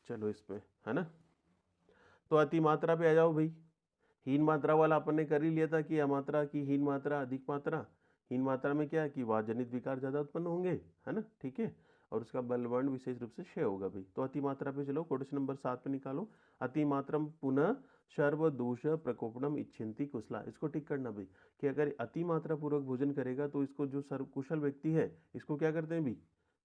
चलो इसमें है ना, तो अति मात्रा पे आ जाओ भाई। हीन मात्रा वाला अपन ने कर ही लिया था कि अमात्रा की हीन मात्रा अधिक मात्रा। हीन मात्रा में क्या है कि वात जनित विकार ज्यादा उत्पन्न होंगे, है ना, ठीक है, और उसका बलवर्ण विशेष रूप से क्षय होगा भाई। तो अति मात्रा पे चलो, क्वेश्चन नंबर 7 पे निकालो। अति मात्रम पुनः सर्व दोष प्रकोपणम इच्छन्ति कुशला, इसको टिक करना भाई कि अगर अति मात्रा पूर्वक भोजन करेगा तो इसको जो सर्व कुशल व्यक्ति है इसको क्या करते हैं भाई,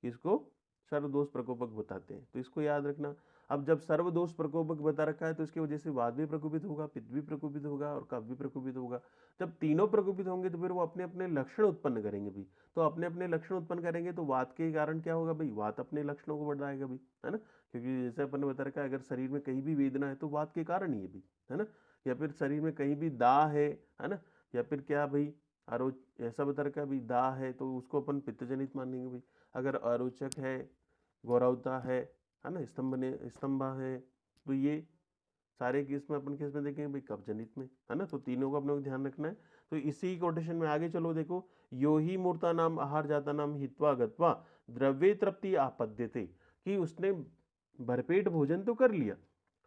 इसको सर्वदोष प्रकोपक बताते हैं, तो इसको याद रखना। अब जब सर्वदोष प्रकोपक बता रखा है तो इसकी वजह से वात भी प्रकोपित होगा, पित्त भी प्रकोपित होगा और कफ भी प्रकोपित होगा। जब तीनों प्रकोपित होंगे तो फिर वो अपने अपने लक्षण उत्पन्न करेंगे भी। तो अपने अपने लक्षण उत्पन्न करेंगे तो वात के कारण क्या होगा भाई, वात अपने लक्षणों को बढ़ाएगा भी, है ना, क्योंकि जैसे अपन ने बता रखा है अगर शरीर में कहीं भी वेदना है तो वात के कारण ही है भी, है ना, या फिर शरीर में कहीं भी दाह है ना, या फिर क्या भाई आरोच ऐसा बता रखा है भाई दाह है तो उसको अपन पित्तजनित मानेंगे भाई। अगर आरोचक है, गौरवता है ना, स्तंभा है, तो ये सारे केस में अपन किस में देखेंगे भाई, कफ जनित में, है ना, तो तीनों का अपने को ध्यान रखना है। तो इसी कोटेशन में आगे चलो, देखो यो ही मूर्ता नाम आहार जाता नाम हित्वा गत्वा द्रव्य तृप्ति आपद्यते, कि उसने भरपेट भोजन तो कर लिया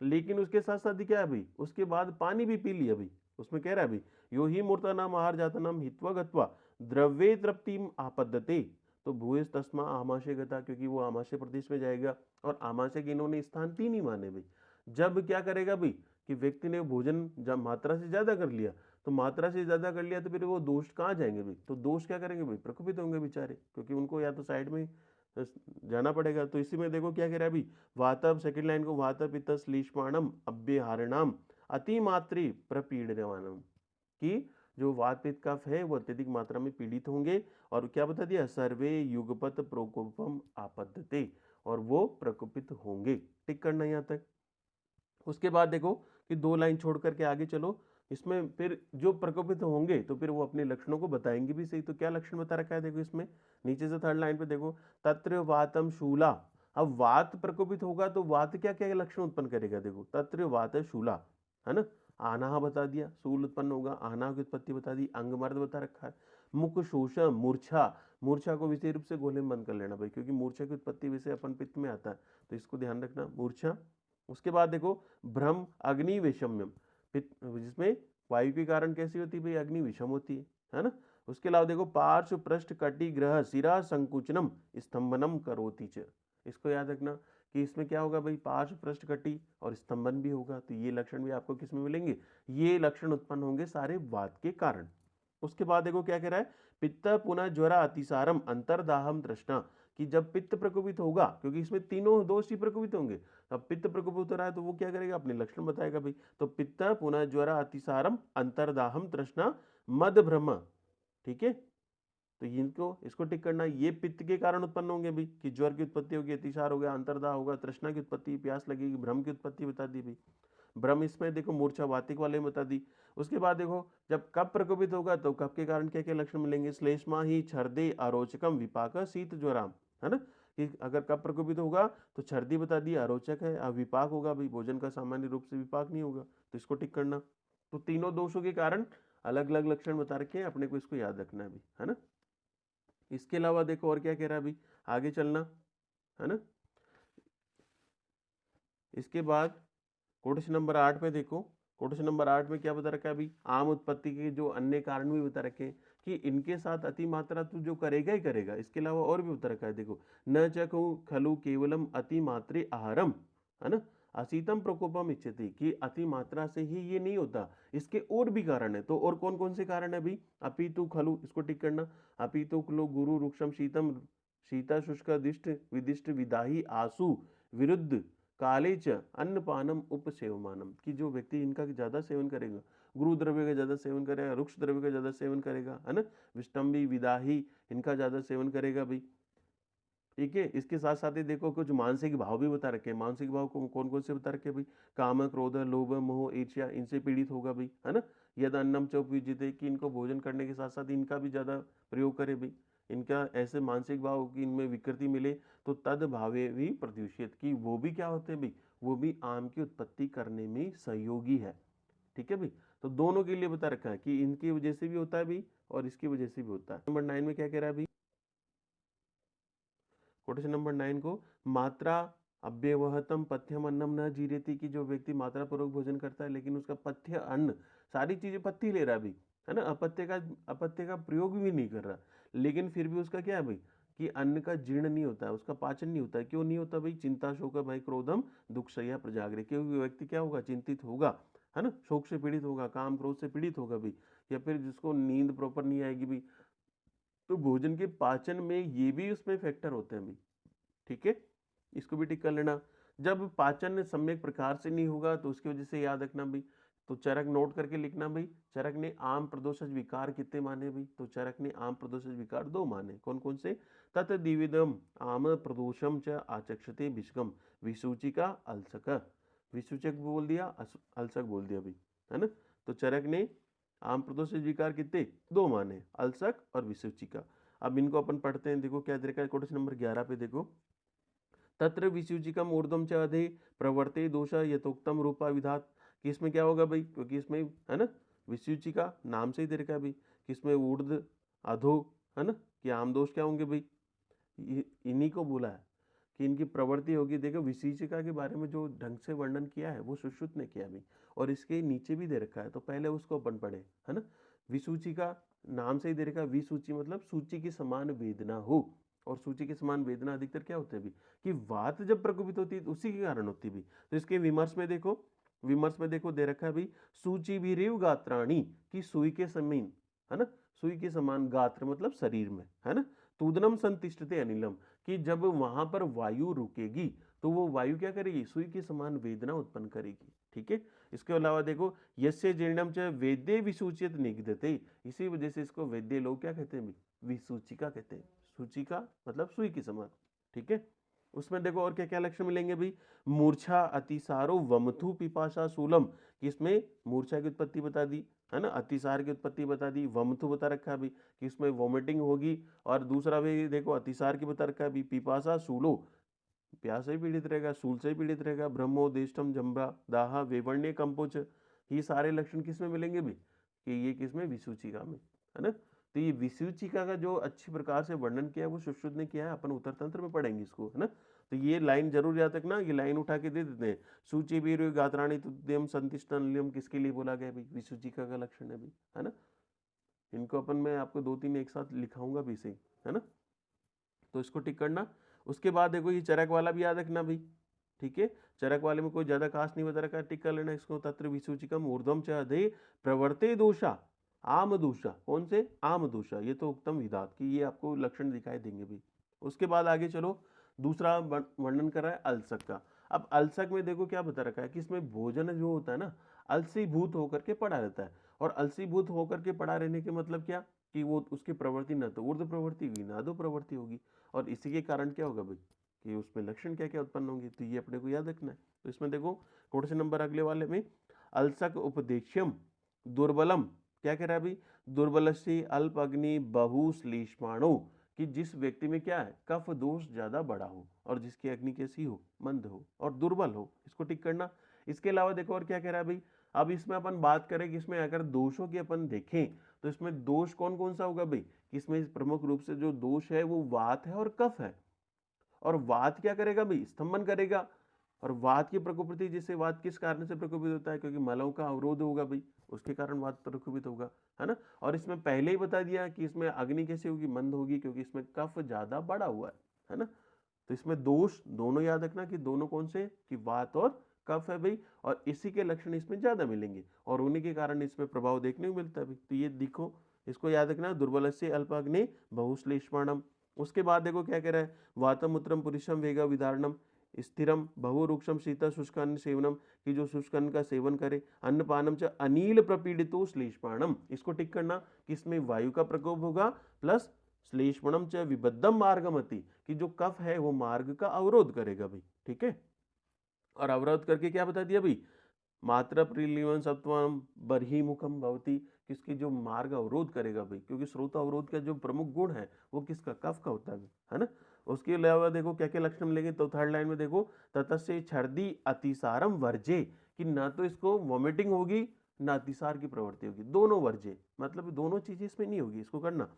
लेकिन उसके साथ साथ क्या है भाई, उसके बाद पानी भी पी लिया भाई। उसमें कह रहा है भाई यो ही मूर्ता नाम आहार जाता नाम हित्वा गत्वा द्रव्य तृप्ति आपद्यते, तो भूयस तस्मा आमाशय गता, क्योंकि वो आमाशय प्रदेश में जाएगा। और आमाशय के इन्होंने स्थान 3 ही माने भाई। जब क्या करेगा भाई कि व्यक्ति ने भोजन जब मात्रा से ज्यादा कर लिया, तो मात्रा से ज्यादा कर लिया तो फिर वो दोष कहाँ जाएंगे भाई, तो दोष क्या करेंगे भाई, प्रकोपित होंगे बेचारे, क्योंकि उनको या तो साइड में जाना पड़ेगा। तो इसी में देखो क्या कह रहा है अभी, वातव सेकंड लाइन को, वातव पित्त श्लीष्माणम अव्यहारिणाम अतिमात्री प्रपीडनमानम, कि जो वात पित्त कफ है वो अत्यधिक मात्रा में पीड़ित होंगे। और क्या बता दिया, सर्वे युगपत प्रकोपम आपद्यते, और वो प्रकोपित होंगे। टिक करना यहाँ तक। उसके बाद देखो कि 2 लाइन छोड़ करके आगे चलो, इसमें फिर जो प्रकोपित होंगे तो फिर वो अपने लक्षणों को बताएंगे भी सही। तो क्या लक्षण बता रखा है देखो इसमें, नीचे से 3rd लाइन पे देखो, तत्र वातम शूला। अब वात प्रकोपित होगा तो वात क्या क्या लक्षण उत्पन्न करेगा, देखो तत्र वात शूला, है ना, आना बता दिया, शूल उत्पन्न होगा, आना की उत्पत्ति बता दी, अंगमर्द बता रखा है, मुख शोषण, मूर्छा, मूर्छा को विशेष रूप से गोले में बंद कर लेना भाई, क्योंकि मूर्छा की उत्पत्ति वैसे अपन पित्त में आता है, तो इसको ध्यान रखना, मूर्छा। उसके बाद देखो भ्रम अग्नि विषम्यम, जिसमें वायु के कारण कैसी होती है भाई, अग्नि विषम होती है ना। उसके अलावा देखो पार्श्व पृष्ठ कटि ग्रह शिरा संकुचनम स्तंभनम करोति च, इसको याद रखना कि इसमें क्या होगा भाई, पार्श्व पृष्ठ कटि और स्तंभन भी होगा। तो ये लक्षण भी आपको किसमें मिलेंगे, ये लक्षण उत्पन्न होंगे सारे वात के कारण। उसके बाद देखो क्या कह रहा है, पित्त पुनः ज्वरा अतिसारम अंतर्दाहम तृष्णा, कि जब पित्त प्रकोपित होगा, क्योंकि इसमें तीनों दोष ही प्रकोपित होंगे, अब पित्त प्रकोपित हो रहा है तो वो क्या करेगा, अपने लक्षण बताएगा भाई। तो पित्त पुनः ज्वरा अतिसारम अंतर्दाहम तृष्णा मद भ्रम, ठीक है, तो इनको इसको टिक करना। ये पित्त के कारण उत्पन्न होंगे भी, कि ज्वर की उत्पत्ति होगी, अतिसार होगा, अंतर्दाह होगा, तृष्णा की उत्पत्ति, प्यास लगेगी, भ्रम की उत्पत्ति बता दी भाई। भ्रम इसमें देखो मूर्छा वातिक वाले में बता दी। उसके बाद देखो जब कफ प्रकोपित होगा तो कफ के कारण क्या क्या लक्षण मिलेंगे, श्लेष्मा ही छर्दे अरोचकम विपाक शीत ज्वराम, है ना, कि अगर कफ प्रकोपित होगा तो छर्दी बता दी, अरोचक है, अब विपाक होगा भाई, भोजन का सामान्य रूप से विपाक नहीं होगा, तो इसको टिक करना। तो तीनों दोषों के कारण अलग अलग लक्षण बता रखे हैं, अपने को इसको याद रखना है अभी, है ना। इसके अलावा देखो और क्या कह रहा है अभी, आगे चलना, है ना। इसके बाद कोटेशन नंबर 8 में देखो, कोटेशन नंबर 8 में क्या बता रखा है अभी, आम उत्पत्ति के जो अन्य कारण भी बता रखे हैं कि इनके साथ अति मात्रा तो जो करेगा ही करेगा, इसके अलावा और भी बता रखा है देखो, न चखु खलु केवलम अति मात्रे आहारम, है ना, असीतम प्रकोपम इच्छति, कि अति मात्रा से ही ये नहीं होता, इसके और भी कारण है। तो और कौन कौन से कारण है भाई, अपितु खलु, इसको टिक करना, अपितु खलु गुरु रुक्षम शीतम शीता शुष्क दिष्ट विदिष्ट विदाही आसु विरुद्ध काले च अन्नपानम उपसेवमानम, कि जो व्यक्ति इनका ज्यादा सेवन करेगा, गुरु द्रव्य का ज्यादा सेवन करेगा, रुक्ष द्रव्य का ज्यादा सेवन करेगा, है ना, विष्टम्बी विदाही इनका ज्यादा सेवन करेगा भाई, ठीक है। इसके साथ साथ ही देखो कुछ मानसिक भाव भी बता रखे हैं, मानसिक भाव को कौन कौन से बता रखे हैं भाई, काम क्रोध लोभ मोह ईर्ष्या, इनसे पीड़ित होगा भाई, है ना। यद अन्नम च उपयुज्यते, कि इनको भोजन करने के साथ साथ इनका भी ज्यादा प्रयोग करे भाई, इनका ऐसे मानसिक भाव की इनमें विकृति मिले तो तद भावे भी प्रत्युष्यत, की वो भी क्या होते हैं भाई, वो भी आम की उत्पत्ति करने में सहयोगी है, ठीक है भाई। तो दोनों के लिए बता रखा है कि इनकी वजह से भी होता है भाई और इसकी वजह से भी होता है। नंबर 9 में क्या कह रहा है भाई, कोटेशन नंबर 9 को, मात्रा अव्यवहतम पथ्यम अन्नम न जीरेति, की जो व्यक्ति मात्रा पूर्वक भोजन करता है लेकिन उसका पथ्य अन्न, सारी चीजें पथ्य ले रहा है भाई, है ना, अपत्य का प्रयोग भी नहीं कर रहा, लेकिन फिर भी उसका क्या है भाई कि अन्न का जीर्ण नहीं होता है, उसका पाचन नहीं होता है। क्यों नहीं होता भाई? चिंता शोक भय क्रोधम दुःखशय्या प्रजागृह, क्योंकि व्यक्ति क्या होगा? चिंतित होगा, है ना, शोक से पीड़ित होगा, काम क्रोध से पीड़ित होगा भाई, या फिर जिसको नींद प्रॉपर नहीं आएगी भाई। तो भोजन के पाचन में ये भी उसमें फैक्टर होते हैं भाई, ठीक है, इसको भी टिक कर लेना। जब पाचन सम्यक प्रकार से नहीं होगा तो उसकी वजह से याद रखना भाई, तो चरक नोट करके लिखना भाई। चरक ने आम प्रदोषज विकार कितने माने भाई? तो चरक ने आम प्रदोषज विकार 2 माने। कौन कौन से? तत् द्विविधम आम प्रदोषम च आचक्षते भिषकम, विसूचिका अलसक। विसूचक बोल दिया, अलसक बोल दिया भाई, है ना। तो चरक ने आम प्रदोषज विकार कितने? 2 माने, अलसक और विसूचिका। अब इनको अपन पढ़ते हैं, देखो क्या दे रखा है क्वेश्चन नंबर 11 पे देखो। तत्र विसूचिकम ऊर्ध्वम च अधे प्रवर्ते दोष यथोक्तम रूपा विधात, कि इसमें क्या होगा भाई? क्योंकि इसमें, है ना, विसूचिका नाम से ही दे रखा है भाई, किसमें ऊर्ध्व अधो, है ना, कि आम दोष क्या होंगे भाई? इन्हीं को बोला है कि इनकी प्रवृत्ति होगी। देखो विसूचिका के बारे में जो ढंग से वर्णन किया है वो सुश्रुत ने किया भाई, और इसके नीचे भी दे रखा है, तो पहले उसको अपन पढ़े, है ना। विसूचिका नाम से ही दे रखा है, विसूचि मतलब सूची के समान वेदना हो, और सूची के समान वेदना अधिकतर क्या होते हैं भी? कि वात जब प्रकोपित होती है तो उसी के कारण होती भी। तो इसके विमर्श में देखो दे रखा है भाई, सूची भी रेव गात्राणी, की सुई के समान, है ना, सुई के समान गात्र मतलब शरीर में, है ना। तूदनम संतिष्ठते अनिलम, कि जब वहां पर वायु रुकेगी तो वो वायु क्या करेगी? सुई के समान वेदना उत्पन्न करेगी, ठीक है। इसके अलावा देखो, यस्य जीर्णम च वेद्य विसूचित निगदते, इसी वजह से इसको वेद्य लोग क्या कहते हैं? विसूचिका कहते हैं। सूचिका मतलब सुई के समान, ठीक है। उसमें देखो और क्या क्या लक्षण मिलेंगे भाई? मूर्छा अतिसारो वमथु पिपाशा शूलम, इसमें मूर्छा की उत्पत्ति बता दी, है ना, अतिसार की उत्पत्ति बता दी, वमथु बता रखा है भाई कि इसमें वॉमिटिंग होगी, और दूसरा भी देखो अतिसार की बता रखा है भाई, पिपाशा शूलो, प्यास से पीड़ित रहेगा, सूल से पीड़ित रहेगा, ब्रह्मो देष्टम जम्बा दाहा वेवर्ण्य कंपोच, ये सारे लक्षण किसमें मिलेंगे भी? कि ये किसमें? विसूचिका में, है ना। तो ये विसूचिका का जो अच्छी प्रकार से वर्णन किया है वो सुश्रुत ने किया है, अपन उत्तर तंत्र में पढ़ेंगे इसको, है ना। तो ये लाइन जरूर याद रखना, ये लाइन उठा के दे देते हैं, सूची भी गात्राणी तुद्यम संतिष्ठन, किसके लिए बोला गया भाई? विसूचिका का लक्षण है भाई, है ना। इनको अपन मैं आपको 2-3 एक साथ लिखाऊंगा भी सही, है ना, तो इसको टिक करना। उसके बाद देखो ये चरक वाला भी याद रखना भाई, ठीक है। चरक वाले में कोई ज्यादा खास नहीं बता रखा, टिक कर लेना इसको। तत्र विसूचिकम ऊर्ध्वम च अधे प्रवर्ते दोषा आम दोषा, कौन से? आम दोषा, ये तो उत्तम विधात की, ये आपको लक्षण दिखाई देंगे भाई। उसके बाद आगे चलो, दूसरा वर्णन कर रहा है अलसक का। अब अलसक में देखो क्या बता रखा है कि इसमें भोजन जो होता है ना, अलसीभूत होकर के पड़ा रहता है, और अलसीभूत होकर के पड़ा रहने के मतलब क्या? कि वो उसकी प्रवृत्ति न तो ऊर्ध्व प्रवृत्ति होगी ना अधो प्रवृत्ति होगी, और इसी के कारण क्या होगा भाई कि उसमें लक्षण क्या क्या उत्पन्न होंगे, तो ये अपने को याद रखना है। तो इसमें देखो क्वेश्चन नंबर अगले वाले में, अलसक उपदेश्यम दुर्बलम, क्या कह रहा है भाई? दुर्बल से अल्प अग्नि बहु श्लेष्माणो, कि जिस व्यक्ति में क्या है? कफ दोष ज्यादा बड़ा हो, और जिसकी अग्नि कैसी हो? मंद हो और दुर्बल हो, इसको टिक करना। इसके अलावा देखो और क्या कह रहा है भाई, अब इसमें अपन बात करें कि इसमें अगर दोषों की अपन देखें तो इसमें दोष कौन कौन सा होगा भाई? इसमें प्रमुख रूप से जो दोष है वो वात है और कफ है, और वात क्या करेगा भाई? स्तंभन करेगा, और वात की प्रकोपित, जिससे वात किस कारण से प्रकोपित होता है? क्योंकि मलों का अवरोध होगा भाई, उसके कारण वात प्रकोपित होगा, है ना। और इसमें पहले ही बता दिया कि इसमें अग्नि कैसे होगी? मंद होगी, क्योंकि इसमें कफ ज्यादा बड़ा हुआ है ना। तो इसमें दोष दोनों याद रखना कि दोनों कौन से? कि वात और कफ है भाई, और इसी के लक्षण इसमें ज्यादा मिलेंगे, और उन्हीं के कारण इसमें प्रभाव देखने को मिलता है भाई। तो ये देखो, इसको याद रखना, दुर्बल से अल्पाग्नि बहुश्लेष्माणम। उसके बाद देखो क्या कह रहा है, वातमूत्रम पुरुषम वेगा विधारणम स्थिरम बहुरुक्षम शीता शुष्कान्न सेवनम, कि जो शुष्कान्न का सेवन करे, अन्नपानम च अनिल प्रपीड़ितो श्लेष्माणम, इसको टिक करना कि इसमें वायु का प्रकोप होगा, प्लस श्लेष्मणम च विबद्धम मार्गमति, कि जो कफ है वो मार्ग का अवरोध करेगा भाई, ठीक है। और अवरोध करके क्या बता दिया भाई? मात्रा प्रिलीवन सत्वम बर्हिमुखम भवती, किसकी जो मार्ग अवरोध करेगा भाई, क्योंकि स्रोत अवरोध का जो प्रमुख गुण है वो किसका? कफ का होता है ना। उसके अलावा देखो क्या क्या लक्षण मिलेंगे, तो थर्ड लाइन में देखो, ततस्य छर्दी अतिसारम वर्जे, कि ना तो इसको वॉमिटिंग होगी ना अतिसार की प्रवृत्ति होगी, दोनों वर्जे, मतलब दोनों चीजें इसमें नहीं होगी, इसको करना।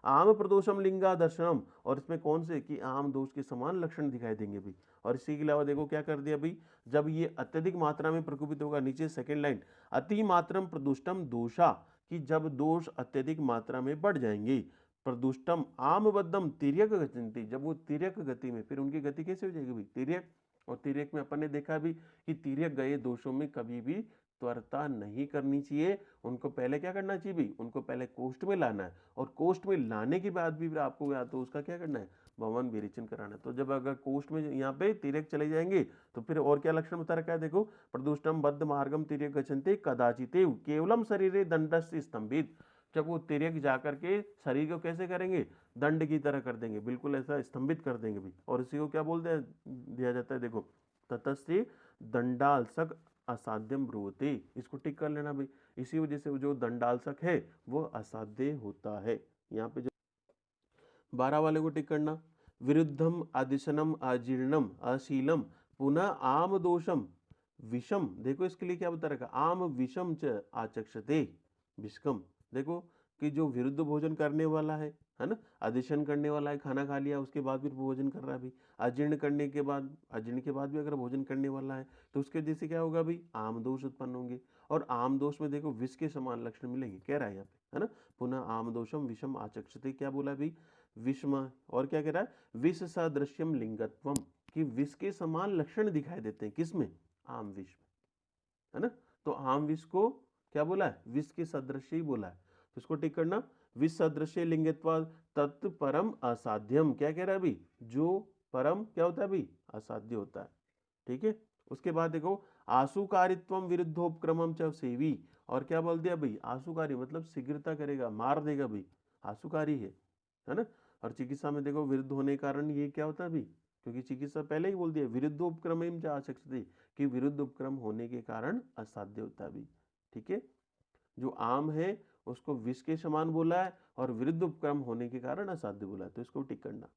आम प्रदोषम लिंगा दर्शनम, और इसमें कौन से कि आम दोष के समान लक्षण दिखाई देंगे भी। और इसी के अलावा देखो क्या कर दिया भाई, जब ये अत्यधिक मात्रा में प्रकोपित होगा, नीचे सेकंड लाइन, अति मात्रम प्रदुष्टम दोषा, कि जब दोष अत्यधिक मात्रा में बढ़ जाएंगे, प्रदुष्टम आमबद्धम तिर्यक गति, जब वो तिर्यक गति में, फिर उनकी गति कैसे हो जाएगी भाई, तिर्यक। और तिर्यक में अपन ने देखा भी कि तिर्यक गए दोषों में कभी भी त्वरता नहीं करनी चाहिए, उनको पहले क्या करना चाहिए भी, उनको पहले कोष्ठ में लाना है, और कोष्ठ में लाने के बाद भी आपको या तो उसका क्या करना है, भवन विरेचन कराना है। तो जब अगर कोष्ठ में यहाँ पे तिर्यक चले जाएंगे तो फिर और क्या लक्षण बता रखा है, देखो, प्रदुष्टम बद्ध मार्गम तिर्यक गच्छन्ते कदाचितेव केवलम शरीरे दंडस्य स्तंभित, जब वो तिर्यक जाकर के शरीर को कैसे करेंगे, दंड की तरह कर देंगे, बिल्कुल ऐसा स्तंभित कर देंगे भी। और इसी को क्या बोलते दिया जाता है, देखो, ततस्ते दंडालसक असाध्यम ब्रुवते, इसको टिक कर लेना भाई। इसी वजह से जो दंडालसक है वो असाध्य होता है। यहाँ पे जो 12 वाले को टिक करना, विरुद्धम आदिशनम अजीर्णम अशीलम पुनः आम दोषम विषम, देखो इसके लिए क्या बता रखा, आम विषम च आचक्षते विषकम, देखो कि जो विरुद्ध भोजन करने वाला है ना, अधिशन करने वाला है, खाना खा लिया उसके बाद भी भोजन कर रहा है भी, अजीर्ण करने के बाद, अजीर्ण के बाद भी अगर भोजन करने वाला है तो उसके वजह से क्या होगा भी, आम दोष उत्पन्न होंगे। और आम दोष में देखो विष के समान लक्षण मिलेंगे, कह रहा है यहाँ पे, है ना, पुनः आम दोषम विषम आचक्षते, क्या बोला भी, विषम, और क्या कह रहा है, विष सदृश्यम लिंगत्वम, कि विष के समान लक्षण दिखाई देते हैं, किसमें, आम विष में, है ना। तो आम विष को क्या बोला है, विष के सदृश ही बोला है, तो इसको टिक करना, विष सदृश लिंगत्वा तत्परम असाध्यम, क्या कह रहा है अभी, जो परम क्या होता है अभी, असाध्य होता है, ठीक है। उसके बाद देखो, आशुकारित्वम विरुद्धोपक्रमम च सेवी, और क्या बोल दिया भाई, आशुकारी मतलब शीघ्रता करेगा, मार देगा भाई, आशुकारी है ना। और चिकित्सा में देखो विरुद्ध होने के कारण ये क्या होता है अभी, क्योंकि चिकित्सा पहले ही बोल दिया विरुद्ध उपक्रम जा सकते, कि विरुद्ध उपक्रम होने के कारण असाध्य होता है भी, ठीक है। जो आम है उसको विष के समान बोला है और विरुद्ध उपक्रम होने के कारण असाध्य बोला है, तो इसको टिक करना।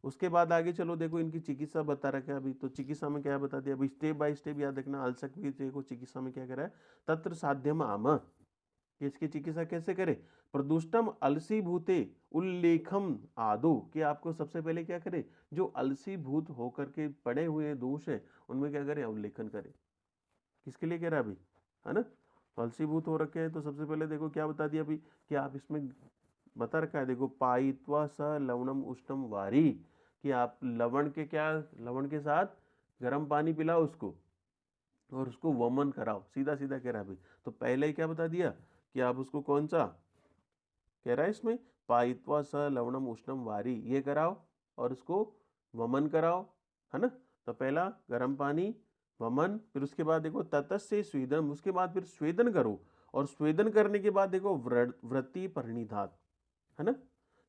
उसके बाद आगे चलो, देखो इनकी चिकित्सा बता रखा है अभी, तो चिकित्सा में क्या बता दिया अभी, स्टेप बाय स्टेप याद रखना। अलसक भी देखो चिकित्सा में क्या कह रहा है, तत्र साध्यम आम, कि इसकी चिकित्सा कैसे करें, प्रदुष्टम अलसी भूते उल्लेखम आदो, कि आपको सबसे पहले क्या करें, जो अलसी भूत होकर के पड़े हुए दोष है उनमें क्या करें, उल्लेखन करें। किसके लिए कह रहा है अभी, है ना, अलसी भूत हो रखे हैं, तो सबसे पहले देखो क्या बता दिया अभी, कि आप इसमें बता रखा है, देखो, पायित्वा स लवणम उष्णम वारी, कि आप लवण के क्या, लवण के साथ गर्म पानी पिलाओ उसको और उसको वमन कराओ, सीधा सीधा कह रहा है अभी। तो पहले ही क्या बता दिया कि आप उसको कौन सा कह रहा है इसमें, पायित्वा स लवणम उष्णम वारी, ये कराओ और उसको वमन कराओ, है ना। तो पहला गर्म पानी, वमन, फिर उसके बाद देखो ततस्य स्वेदन, उसके बाद फिर स्वेदन करो, और स्वेदन करने के बाद देखो वृत्ति परिणिधात, है ना।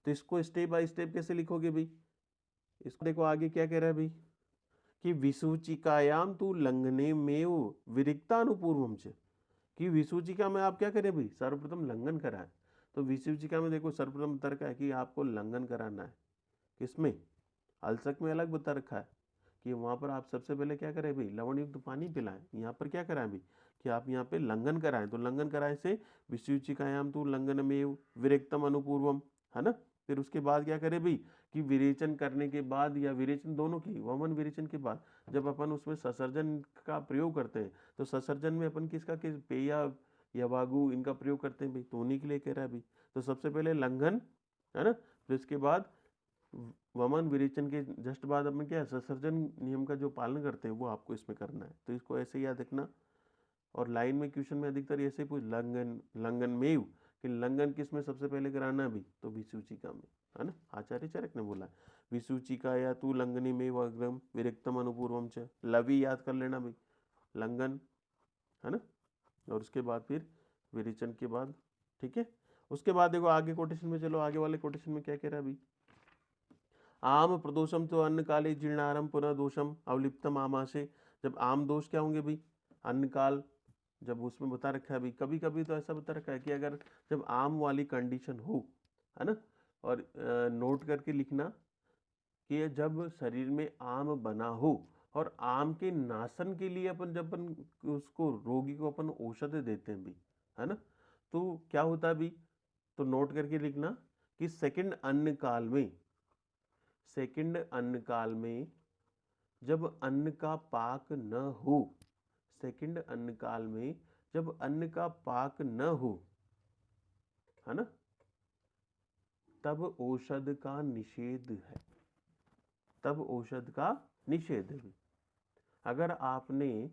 तो इसको स्टेप बाय स्टेप कैसे लिखोगे भाई, इसको देखो आगे क्या कह रहा है भाई, कि विसूचिकायाम तू लंघने में विरिक्तानुपूर्वम च, कि विसूचिका में आप क्या करें भाई, सर्वप्रथम लंघन कराएं। तो विसूचिका में देखो सर्वप्रथम तर्क है कि आपको लंघन कराना है, किसमें, अलसक में अलग बता रखा है कि वहां पर आप सबसे पहले क्या करें भाई, लवण युक्त पानी पिलाएं। यहाँ पर क्या कराएं भाई, कि आप यहाँ पे लंघन कराएं, तो लंघन कराए से विसूचिकायाम तू लंघन में विरिक्तम अनुपूर्वम, है ना। फिर उसके बाद क्या करें भाई, कि विरेचन करने के बाद, या विरेचन दोनों की, वमन विरेचन के बाद जब अपन उसमें ससर्जन का प्रयोग करते हैं, तो ससर्जन में अपन किसका, किस पेया या वागु इनका प्रयोग करते हैं भाई, तो उन्हीं के लिए कह रहा है भाई। तो सबसे पहले लंघन, है ना, फिर इसके बाद वमन विरेचन के जस्ट बाद अपन क्या ससर्जन नियम का जो पालन करते हैं वो आपको इसमें करना है, तो इसको ऐसे याद रखना। और लाइन में क्वेश्चन में अधिकतर ऐसे पूछ, लंघन लंघन में, कि लंघन किस में सबसे पहले कराना भी, तो विसूचिका में, है ना, आचार्य चरक ने बोला विसूचिका या तू लंघनी में वग्रम विरक्तम अनुपूर्वम च, लवी याद कर लेना भाई, लंघन, है ना, और उसके बाद फिर विरेचन के बाद, ठीक है। उसके बाद देखो आगे कोटेशन में चलो, आगे वाले कोटेशन में क्या कह रहा है अभी, आम प्रदोषम तो अन्न काले जीर्णारम पुनः दोषम अवलिप्तम आमाशे, जब आम दोष क्या होंगे भाई, अन्न काल, जब उसमें बता रखा है भाई, कभी कभी तो ऐसा बता रखा है कि अगर जब आम वाली कंडीशन हो, है ना, और नोट करके लिखना कि जब शरीर में आम बना हो और आम के नाशन के लिए अपन जब अपन उसको रोगी को अपन औषधि देते हैं भी, है ना, तो क्या होता है भी, तो नोट करके लिखना कि सेकंड अन्न काल में जब अन्न का पाक न हो, सेकंड अन्न काल में जब अन्न का पाक न हो, है ना, तब औषध का निषेध है, तब औषध का निषेध है। अगर आपने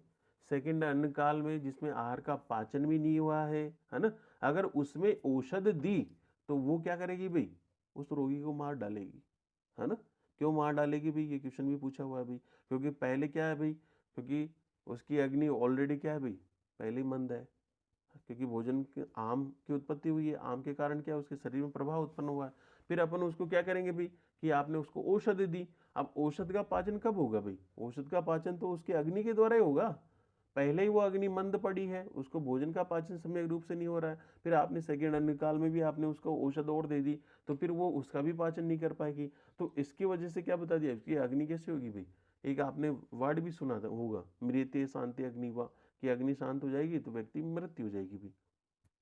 सेकंड अन्न काल में जिसमें आहार का पाचन भी नहीं हुआ है ना, अगर उसमें औषध दी तो वो क्या करेगी भाई, उस रोगी को मार डालेगी, है ना। क्यों मार डालेगी भाई, ये क्वेश्चन भी पूछा हुआ है भाई। क्योंकि पहले क्या है भाई, क्योंकि उसकी अग्नि ऑलरेडी क्या है भाई, पहले ही मंद है, क्योंकि भोजन के आम की उत्पत्ति हुई है, आम के कारण क्या है, उसके शरीर में प्रभाव उत्पन्न हुआ है। फिर अपन उसको क्या करेंगे भाई, कि आपने उसको औषध दी। अब औषध का पाचन कब होगा भाई, औषध का पाचन तो उसके अग्नि के द्वारा ही होगा, पहले ही वो अग्नि मंद पड़ी है, उसको भोजन का पाचन सम्यक रूप से नहीं हो रहा है। फिर आपने सेकेंड अन्न काल में भी आपने उसको औषध और दे दी, तो फिर वो उसका भी पाचन नहीं कर पाएगी। तो इसकी वजह से क्या बता दिया, इसकी अग्नि कैसे होगी भाई। एक आपने वर्ड भी सुना था होगा, मृत्य शांति अग्निवा, कि अग्नि शांत हो जाएगी तो व्यक्ति मृत्यु हो जाएगी भी,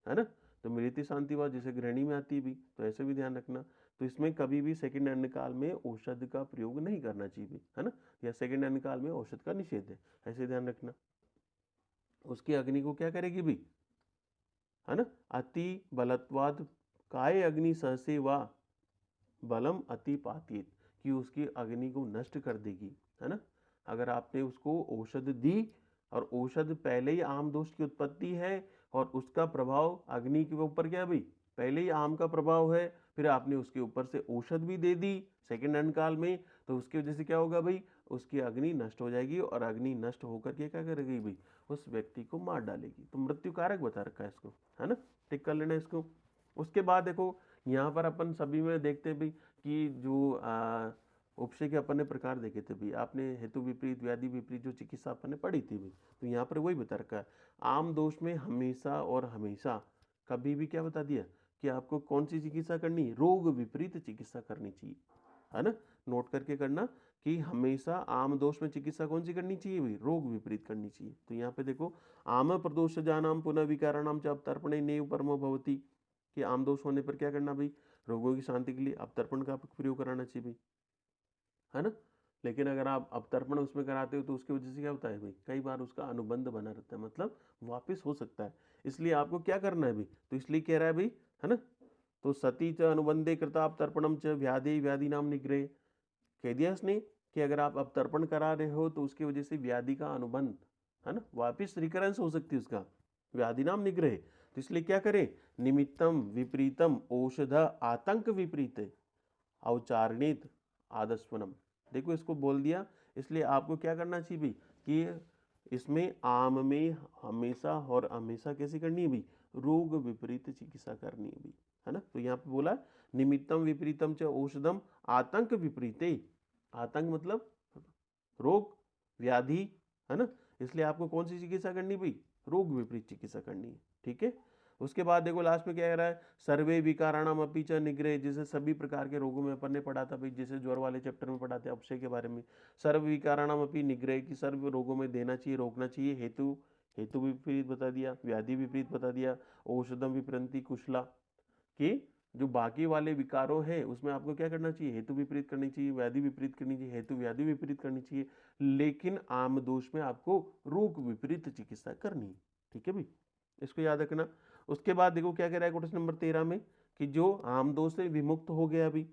है ना। तो मृत्यु शांतिवा जैसे गृहिणी में आती है भी, तो ऐसे भी ध्यान रखना। तो इसमें कभी भी सेकंड अन्न काल में औषध का प्रयोग नहीं करना चाहिए, है ना, या सेकंड अन्न काल में औषध का निषेध है, ऐसे ध्यान रखना। उसकी अग्नि को क्या करेगी भी, है ना, अति बलत्वाद काय अग्नि सहसे वा बलम अति पातित, कि उसकी अग्नि को नष्ट कर देगी, है ना। अगर आपने उसको औषध दी और औषध पहले ही आम दोष की उत्पत्ति है और उसका प्रभाव अग्नि के ऊपर क्या है भाई, पहले ही आम का प्रभाव है, फिर आपने उसके ऊपर से औषध भी दे दी सेकंड अन्न काल में, तो उसकी वजह से क्या होगा भाई, उसकी अग्नि नष्ट हो जाएगी और अग्नि नष्ट होकर के क्या करेगी भाई, उस व्यक्ति को मार डालेगी। तो मृत्यु कारक बता रखा है इसको, है ना, टिक कर लेना इसको। उसके बाद देखो यहाँ पर अपन सभी में देखते हैं भाई कि जो उपशय के अपन ने प्रकार देखे थे भाई, आपने हेतु विपरीत व्याधि विपरीत जो चिकित्सा अपन ने पढ़ी थी भाई, तो यहाँ पर वही बता रखा है। आम दोष में हमेशा और हमेशा कभी भी क्या बता दिया कि आपको कौन सी चिकित्सा करनी है, रोग विपरीत चिकित्सा करनी चाहिए, है ना। नोट करके करना कि हमेशा आम दोष में चिकित्सा कौन सी करनी चाहिए भाई, रोग विपरीत करनी चाहिए। तो यहाँ पे देखो आम प्रदोषजानाम पुनः विकाराणाम च अवतर्पणे नैव परमो भवति, कि आम दोष होने पर क्या करना भाई, रोगों की शांति के लिए अवतर्पण का प्रयोग कराना चाहिए भाई, है ना। लेकिन अगर आप अवतर्पण उसमें कराते हो तो उसकी वजह से क्या होता है भाई, कई बार उसका अनुबंध बना रहता है, मतलब वापस हो सकता है। इसलिए आपको क्या करना है भाई, तो इसलिए कह रहा है भाई, है ना। तो सती च अनुबंधे कृता अवतर्पणम च व्याधि व्याधि नाम निग्रह, कह दिया इसने कि अगर आप अवतर्पण करा रहे हो तो उसकी वजह से व्याधि का अनुबंध, है ना, वापिस रिकरेंस हो सकती है उसका, व्याधि नाम निग्रह। तो इसलिए क्या करें, निमित्तम विपरीतम औषध आतंक विपरीत अवचारणित आदस्वनम। देखो इसको बोल दिया, इसलिए आपको क्या करना चाहिए भाई, कि इसमें आम में हमेशा और हमेशा कैसे करनी है भाई, रोग विपरीत चिकित्सा करनी है भाई, है ना। तो यहाँ पे बोला निमित्तम विपरीतम च औषधम आतंक विपरीते, आतंक मतलब रोग व्याधि, है ना। इसलिए आपको कौन सी चिकित्सा करनी भाई, रोग विपरीत चिकित्सा करनी है, ठीक है। उसके बाद देखो लास्ट में क्या कह रहा है, सर्वे विकाराणाम अपि च निग्रह, जैसे सभी प्रकार के रोगों में अपन ने पढ़ा था भाई, जैसे ज्वर वाले चैप्टर में पढ़ाते हैं अपशय के बारे में, सर्व विकाराणाम अपि निग्रह, की सर्व रोगों में देना चाहिए, रोकना चाहिए। हेतु, हेतु विपरीत बता दिया, व्याधि विपरीत बता दिया, औषधम विप्रंति कुशला, कि जो बाकी वाले विकारों है उसमें आपको क्या करना चाहिए, हेतु विपरीत करनी चाहिए, व्याधि विपरीत करनी चाहिए, हेतु व्याधि विपरीत करनी चाहिए, लेकिन आम दोष में आपको रोग विपरीत चिकित्सा करनी है, ठीक है भाई, इसको याद रखना। उसके बाद देखो क्या कह रहा है क्वेश्चन नंबर 13 में, कि जो आम दोष से विमुक्त हो गया अभी,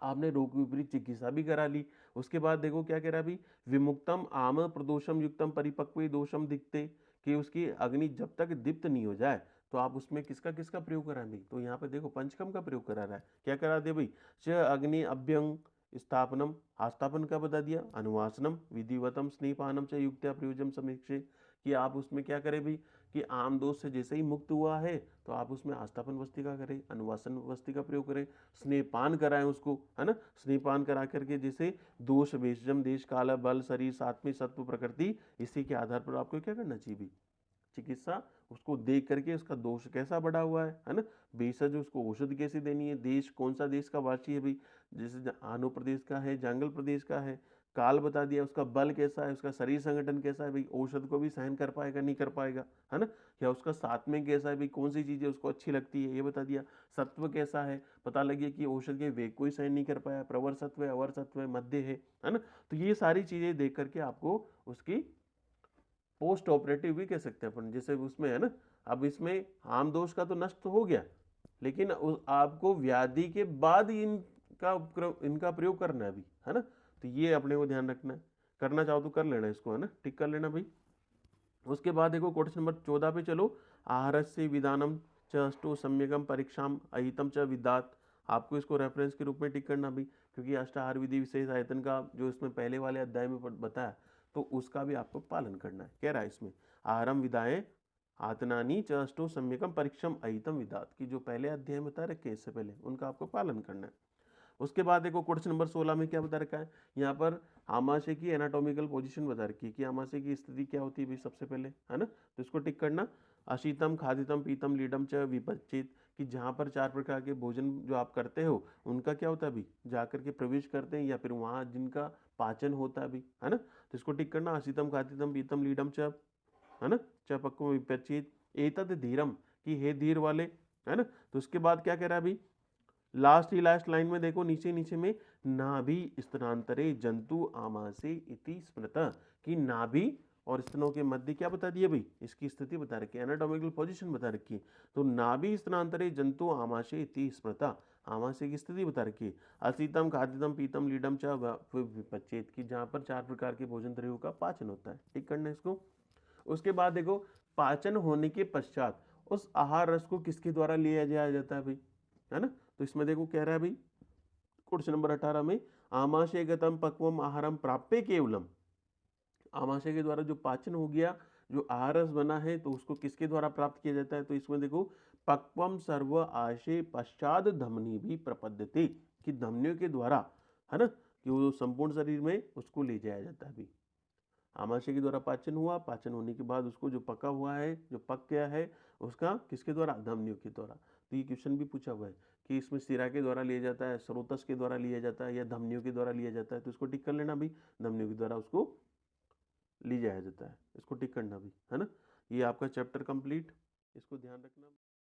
आपने रोग विपरीत चिकित्सा भी करा ली। उसके बाद देखो क्या कह रहा है अभी, विमुक्तम आम प्रदोषम युक्तम परिपक्व दोषम दिखते, कि उसकी अग्नि जब तक दीप्त नहीं हो जाए तो आप उसमें किसका किसका प्रयोग करा भाई, तो यहाँ पे देखो पंचकम का प्रयोग करा रहा है। क्या करा दे भाई, च अग्नि अभ्यंग स्थापनम, आस्थापन का बता दिया, अनुवासनम विधिवतम स्नेहपानम च युक्त्या प्रयोजन समीक्षे, कि आप उसमें क्या करें भाई, कि आम दोष से जैसे ही मुक्त हुआ है तो आप उसमें आस्थापन वस्ती का करें, अनुवासन वस्ती का प्रयोग करें, स्नेहपान कराएं उसको, है ना, स्नेहपान करा करके जैसे दोष भेषजम देश काल बल शरीर सात्मी सत्व प्रकृति, इसी के आधार पर आपको क्या करना चाहिए भाई, चिकित्सा उसको देख करके उसका दोष कैसा बढ़ा हुआ है ना, भेषज उसको औषधि कैसे देनी है, देश कौन सा देश का वासी है भाई, जैसे आंध्र प्रदेश का है, जंगल प्रदेश का है, काल बता दिया, उसका बल कैसा है, उसका शरीर संगठन कैसा है भाई, औषध को भी सहन कर पाएगा नहीं कर पाएगा, है ना, या उसका साथ में कैसा है भाई, कौन सी चीजें उसको अच्छी लगती है ये बता दिया। सत्व कैसा है, पता लगे कि औषध के वेग को ही सहन नहीं कर पाया, प्रवर सत्व है, अवर सत्व है, मध्य है ना। तो ये सारी चीजें देख करके आपको उसकी पोस्ट ऑपरेटिव भी कह सकते हैं अपन, जैसे उसमें है ना। अब इसमें आम दोष का तो नष्ट हो गया, लेकिन आपको व्याधि के बाद इनका प्रयोग करना है अभी, है ना। तो ये अपने को ध्यान रखना है, करना चाहो तो कर लेना इसको, है ना, टिक कर लेना भाई। उसके बाद देखो क्वेश्चन नंबर 14 पे चलो। आहारस्य विधानम च अष्टो सम्यकम परीक्षाम अहितम च विदात। आपको इसको रेफरेंस के रूप में टिक करना भी, क्योंकि अष्टाहार विधि विशेष आयतन का जो इसमें पहले वाले अध्याय में बताया, तो उसका भी आपको पालन करना है। कह रहा है इसमें आहारम विदाएं आतनानी च अष्टो सम्यकम परीक्षम अहितम विदात की जो पहले अध्याय में बता रखे इससे पहले, उनका आपको पालन करना है। उसके बाद देखो क्वेश्चन नंबर 16 में क्या बता रखा है, यहाँ पर आमाशय की एनाटॉमिकल पोजीशन बता रखी है कि आमाशय की स्थिति क्या होती है भाई सबसे पहले, है ना। तो इसको टिक करना। अशीतम खादितम पीतम लीडम च विपचित, कि जहाँ पर 4 प्रकार के भोजन जो आप करते हो उनका क्या होता है अभी, जाकर के प्रवेश करते हैं या फिर वहाँ जिनका पाचन होता है अभी, है ना। तो इसको टिक करना। अशीतम खादितम पीतम लीडम च, है ना, च पक्व विपचित एतद धीरम, कि हे धीर वाले, है ना। तो उसके बाद क्या कह रहा है अभी, लास्ट ही लास्ट लाइन में देखो नीचे नीचे में, नाभि स्तनांतरे जंतु आमाशय इति स्मृता, कि नाभि और स्तनों के मध्य क्या बता दिया भाई, इसकी स्थिति बता रखी है, एनाटॉमिकल पोजीशन बता रखी है। तो नाभि स्तनांतरे जंतु आमाशय इति स्मृता, आमाशय की स्थिति बता रखी है। असीतम खादितम पीतम लीडम च विपच्चेत, की जहाँ पर 4 प्रकार के भोजन द्रव्यों का पाचन होता है, ठीक करना है इसको। उसके बाद देखो पाचन होने के पश्चात उस आहार रस को किसके द्वारा लिया जाता है भाई, है ना। तो इसमें देखो कह रहा है भाई क्वेश्चन नंबर 18 में, आमाशय गतम पक्वम आहारम प्राप्य केवलम, आमाशय के द्वारा जो पाचन हो गया, जो आहार रस बना है, तो उसको किसके द्वारा प्राप्त किया जाता है। तो इसमें देखो पक्वम सर्व आशय पश्चात धमनी भी प्रपद्यते, कि धमनियों के द्वारा, है ना, कि वो संपूर्ण शरीर में उसको ले जाया जाता है अभी। आमाशय के द्वारा पाचन हुआ, पाचन होने के बाद उसको जो पका हुआ है, जो पक गया है, उसका किसके द्वारा, धमनियों के द्वारा। तो ये क्वेश्चन भी पूछा हुआ है कि इसमें शिरा के द्वारा लिया जाता है, स्रोतस के द्वारा लिया जाता है, या धमनियों के द्वारा लिया जाता है। तो इसको टिक कर लेना भी, धमनियों के द्वारा उसको ली जाया जाता है, इसको टिक करना भी, है ना। ये आपका चैप्टर कंप्लीट, इसको ध्यान रखना।